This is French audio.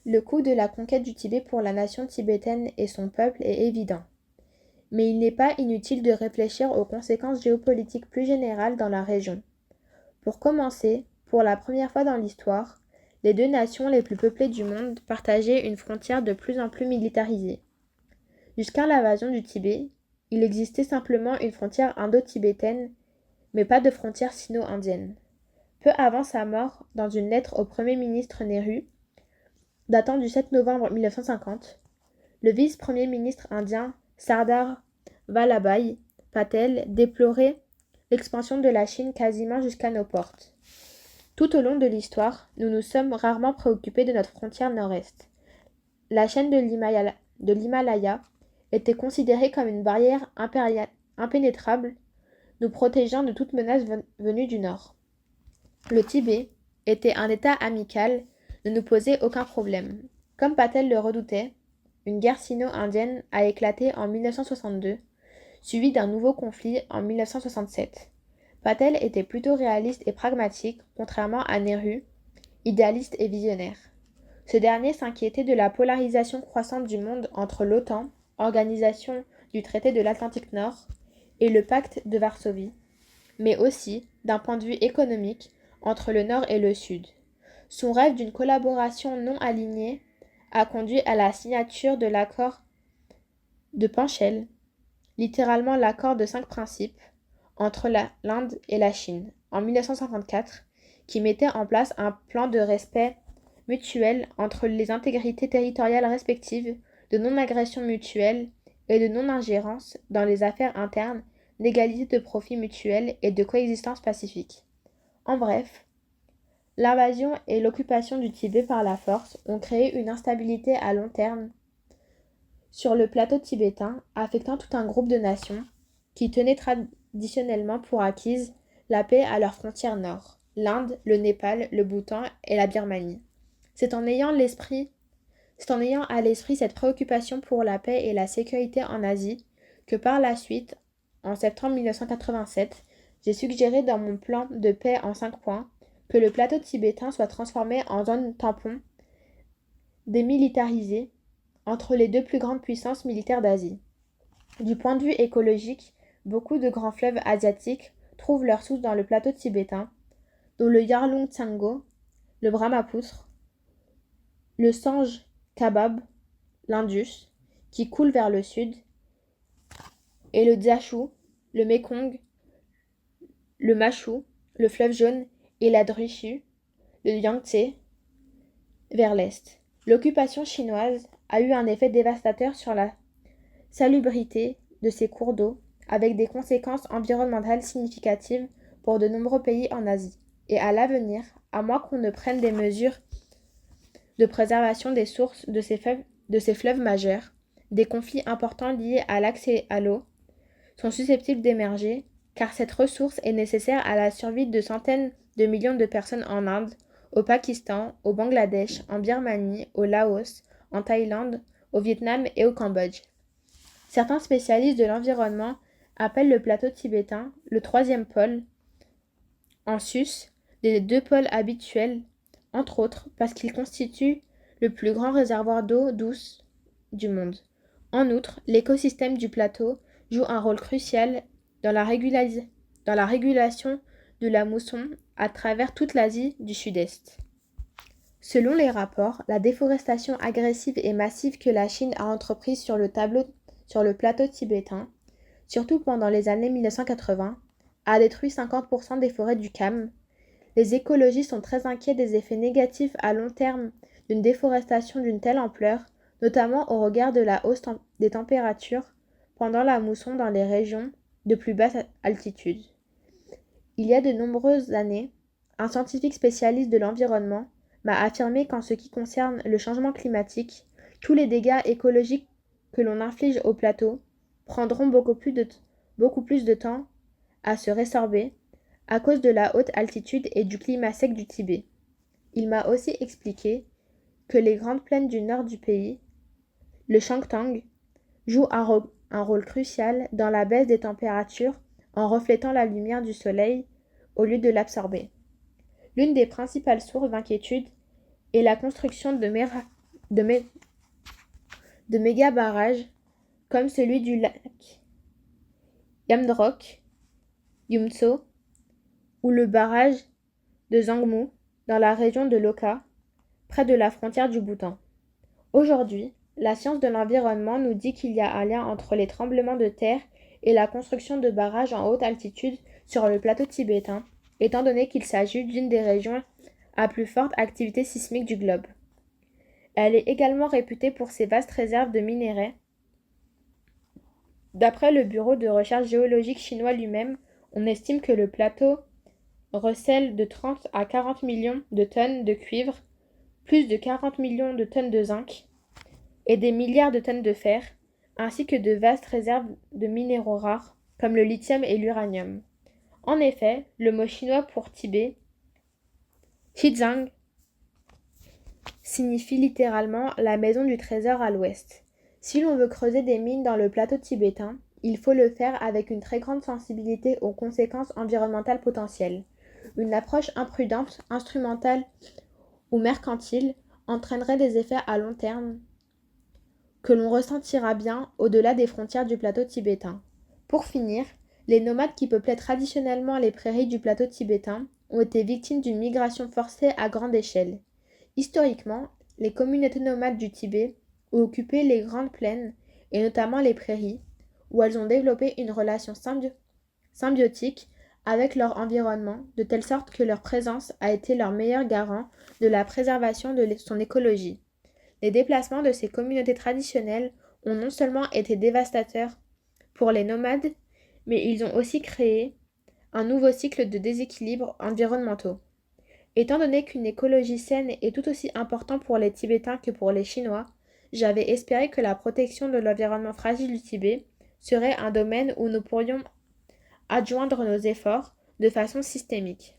Le coût de la conquête du Tibet pour la nation tibétaine et son peuple est évident. Mais il n'est pas inutile de réfléchir aux conséquences géopolitiques plus générales dans la région. Pour commencer, pour la première fois dans l'histoire, les deux nations les plus peuplées du monde partageaient une frontière de plus en plus militarisée. Jusqu'à l'invasion du Tibet, il existait simplement une frontière indo-tibétaine, mais pas de frontière sino-indienne. Peu avant sa mort, dans une lettre au Premier ministre Nehru, datant du 7 novembre 1950, le vice-premier ministre indien Sardar Vallabhai Patel déplorait l'expansion de la Chine quasiment jusqu'à nos portes. Tout au long de l'histoire, nous nous sommes rarement préoccupés de notre frontière nord-est. La chaîne de l'Himalaya était considérée comme une barrière impénétrable, nous protégeant de toute menace venue du nord. Le Tibet était un État amical, ne nous posait aucun problème. Comme Patel le redoutait, une guerre sino-indienne a éclaté en 1962, suivie d'un nouveau conflit en 1967. Patel était plutôt réaliste et pragmatique, contrairement à Nehru, idéaliste et visionnaire. Ce dernier s'inquiétait de la polarisation croissante du monde entre l'OTAN, organisation du traité de l'Atlantique Nord, et le pacte de Varsovie, mais aussi, d'un point de vue économique, entre le Nord et le Sud. Son rêve d'une collaboration non alignée a conduit à la signature de l'accord de Panchel, littéralement l'accord de 5 principes, entre l'Inde et la Chine, en 1954, qui mettait en place un plan de respect mutuel entre les intégrités territoriales respectives, de non-agression mutuelle et de non-ingérence dans les affaires internes, d'égalité de profit mutuel et de coexistence pacifique. En bref, l'invasion et l'occupation du Tibet par la force ont créé une instabilité à long terme sur le plateau tibétain, affectant tout un groupe de nations qui tenaient traditionnellement pour acquise la paix à leur frontière nord, l'Inde, le Népal, le Bhoutan et la Birmanie. C'est en ayant à l'esprit cette préoccupation pour la paix et la sécurité en Asie que par la suite, en septembre 1987, j'ai suggéré dans mon plan de paix en 5 points que le plateau tibétain soit transformé en zone tampon démilitarisée entre les deux plus grandes puissances militaires d'Asie. Du point de vue écologique, beaucoup de grands fleuves asiatiques trouvent leur source dans le plateau tibétain, dont le Yarlung Tsango, le Brahmapoutre, le Sange Kabab, l'Indus, qui coule vers le sud, et le Djachou, le Mékong, le Machu, le fleuve jaune, et la Drushu, le Yangtze, vers l'est. L'occupation chinoise a eu un effet dévastateur sur la salubrité de ces cours d'eau, avec des conséquences environnementales significatives pour de nombreux pays en Asie. Et à l'avenir, à moins qu'on ne prenne des mesures de préservation des sources de ces fleuves majeurs, des conflits importants liés à l'accès à l'eau sont susceptibles d'émerger, car cette ressource est nécessaire à la survie de centaines de millions de personnes en Inde, au Pakistan, au Bangladesh, en Birmanie, au Laos, en Thaïlande, au Vietnam et au Cambodge. Certains spécialistes de l'environnement appellent le plateau tibétain le troisième pôle, en sus des deux pôles habituels, entre autres parce qu'il constitue le plus grand réservoir d'eau douce du monde. En outre, l'écosystème du plateau joue un rôle crucial dans la régulation de la mousson à travers toute l'Asie du Sud-Est. Selon les rapports, la déforestation agressive et massive que la Chine a entreprise sur le plateau tibétain, surtout pendant les années 1980, a détruit 50% des forêts du Kham. Les écologistes sont très inquiets des effets négatifs à long terme d'une déforestation d'une telle ampleur, notamment au regard de la hausse des températures pendant la mousson dans les régions de plus basse altitude. Il y a de nombreuses années, un scientifique spécialiste de l'environnement m'a affirmé qu'en ce qui concerne le changement climatique, tous les dégâts écologiques que l'on inflige au plateau prendront beaucoup plus de temps à se résorber à cause de la haute altitude et du climat sec du Tibet. Il m'a aussi expliqué que les grandes plaines du nord du pays, le Shanktang, jouent un rôle crucial dans la baisse des températures en reflétant la lumière du soleil au lieu de l'absorber. L'une des principales sources d'inquiétude est la construction de de méga-barrages comme celui du lac Yamdrok, Yumtso ou le barrage de Zangmu dans la région de Loka, près de la frontière du Bhoutan. Aujourd'hui, la science de l'environnement nous dit qu'il y a un lien entre les tremblements de terre et la construction de barrages en haute altitude sur le plateau tibétain, étant donné qu'il s'agit d'une des régions à plus forte activité sismique du globe. Elle est également réputée pour ses vastes réserves de minerais. D'après le Bureau de recherche géologique chinois lui-même, on estime que le plateau recèle de 30 à 40 millions de tonnes de cuivre, plus de 40 millions de tonnes de zinc et des milliards de tonnes de fer, ainsi que de vastes réserves de minéraux rares comme le lithium et l'uranium. En effet, le mot chinois pour Tibet, Xizang, signifie littéralement la maison du trésor à l'ouest. Si l'on veut creuser des mines dans le plateau tibétain, il faut le faire avec une très grande sensibilité aux conséquences environnementales potentielles. Une approche imprudente, instrumentale ou mercantile entraînerait des effets à long terme que l'on ressentira bien au-delà des frontières du plateau tibétain. Pour finir, les nomades qui peuplaient traditionnellement les prairies du plateau tibétain ont été victimes d'une migration forcée à grande échelle. Historiquement, les communautés nomades du Tibet ont occupé les grandes plaines, et notamment les prairies, où elles ont développé une relation symbiotique avec leur environnement, de telle sorte que leur présence a été leur meilleur garant de la préservation de son écologie. Les déplacements de ces communautés traditionnelles ont non seulement été dévastateurs pour les nomades, mais ils ont aussi créé un nouveau cycle de déséquilibres environnementaux. Étant donné qu'une écologie saine est tout aussi importante pour les Tibétains que pour les Chinois, j'avais espéré que la protection de l'environnement fragile du Tibet serait un domaine où nous pourrions adjoindre nos efforts de façon systémique.